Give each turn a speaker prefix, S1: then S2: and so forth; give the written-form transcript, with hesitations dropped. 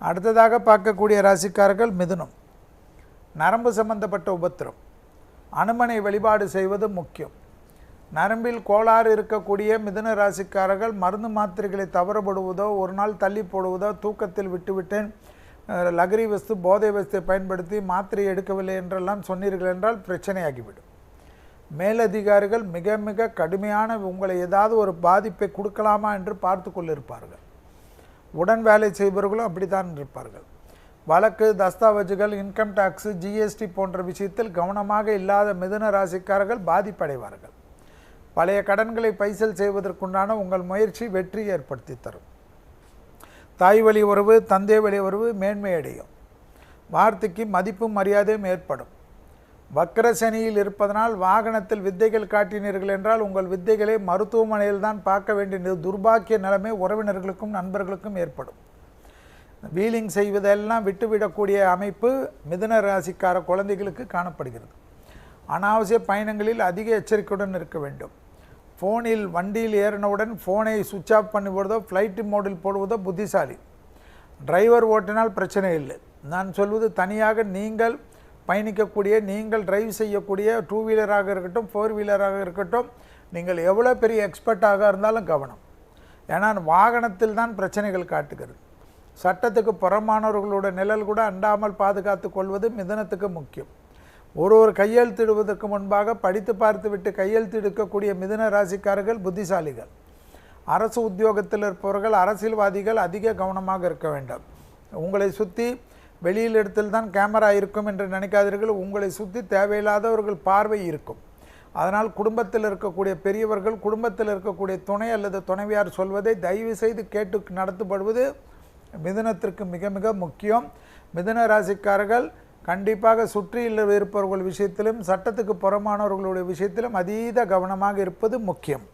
S1: அடுத்ததாக பார்க்கக்கூடிய ராசிக்காரர்கள் மிதுனம். நரம்பு சம்பந்தப்பட்ட உபத்திரம், அனுமனை வழிபாடு செய்வது முக்கியம். நரம்பில் கோளாறு இருக்கக்கூடிய மிதுன ராசிக்காரர்கள் மருந்து மாத்திரைகளை தவறப்படுவதோ, ஒரு நாள் தள்ளி போடுவதோ, தூக்கத்தில் விட்டுவிட்டேன், லகரி வஸ்து போதை வஸ்தை பயன்படுத்தி மாத்திரை எடுக்கவில்லை என்றெல்லாம் சொன்னீர்கள் என்றால் பிரச்சனையாகிவிடும். மேலதிகாரிகள் மிக மிக கடுமையான உங்களை ஏதாவது ஒரு பாதிப்பை கொடுக்கலாமா என்று பார்த்து கொண்டிருப்பார்கள். உடன் வேலை செய்பவர்களும் அப்படித்தான் இருப்பார்கள். வழக்கு, தஸ்தாவேஜுகள், இன்கம் டாக்ஸு, ஜிஎஸ்டி போன்ற விஷயத்தில் கவனமாக இல்லாத மிதுன ராசிக்காரர்கள் பாதிப்படைவார்கள். பழைய கடன்களை பைசல் செய்வதற்குண்டான உங்கள் முயற்சி வெற்றி ஏற்படுத்தி தரும். தாய் வழி உறவு, தந்தை வழி உறவு மேன்மை அடையும். வார்த்தைக்கு மதிப்பும் மரியாதையும் ஏற்படும். வக்ரசனியில் இருப்பதனால் வாகனத்தில் வித்தைகள் காட்டினீர்கள் என்றால் உங்கள் வித்தைகளை மருத்துவமனையில் தான் பார்க்க வேண்டிய துர்பாக்கிய நிலைமை உறவினர்களுக்கும் நண்பர்களுக்கும் ஏற்படும். வீலிங் செய்வதெல்லாம் விட்டுவிடக்கூடிய அமைப்பு மிதுன ராசிக்கார குழந்தைகளுக்கு காணப்படுகிறது. அனாவசிய பயணங்களில் அதிக எச்சரிக்கையுடன் இருக்க வேண்டும். ஃபோனில் வண்டியில் ஏறினவுடன் ஃபோனை சுவிட்ச் ஆஃப் பண்ணி போடுவதோ, ஃப்ளைட்டு மோடில் போடுவதோ புத்திசாலி. டிரைவர் ஓட்டினால் பிரச்சனை இல்லை. நான் சொல்வது தனியாக நீங்கள் பயணிக்கக்கூடிய, நீங்கள் டிரைவ் செய்யக்கூடிய டூ வீலராக இருக்கட்டும், ஃபோர் வீலராக இருக்கட்டும், நீங்கள் எவ்வளோ பெரிய எக்ஸ்பர்ட்டாக இருந்தாலும் கவனம். ஏன்னா வாகனத்தில் தான் பிரச்சனைகள் காட்டுகிறது. சட்டத்துக்கு புறமானவர்களோட நிழல் கூட அண்டாமல் பாதுகாத்து கொள்வது மிதுனத்துக்கு முக்கியம். ஒரு கையெழுத்திடுவதற்கு முன்பாக படித்து பார்த்து விட்டு கையெழுத்து எடுக்கக்கூடிய மிதுன ராசிக்காரர்கள் புத்திசாலிகள். அரசு உத்தியோகத்தில் இருப்பவர்கள், அரசியல்வாதிகள் அதிக கவனமாக இருக்க வேண்டும். உங்களை சுற்றி வெளியில் இடத்தில் தான் கேமரா இருக்கும் என்று நினைக்காதீர்கள். உங்களை சுற்றி தேவையில்லாதவர்கள் பார்வை இருக்கும். அதனால் குடும்பத்தில் இருக்கக்கூடிய பெரியவர்கள், குடும்பத்தில் இருக்கக்கூடிய துணை அல்லது துணைவியார் சொல்வதை தயவு செய்து கேட்டு நடத்தப்படுவது மிதுனத்திற்கு மிக மிக முக்கியம். மிதுன ராசிக்காரர்கள் கண்டிப்பாக சுற்றியில் இருப்பவர்கள் விஷயத்திலும், சட்டத்துக்கு புறமானவர்களுடைய விஷயத்திலும் அதீத கவனமாக இருப்பது முக்கியம்.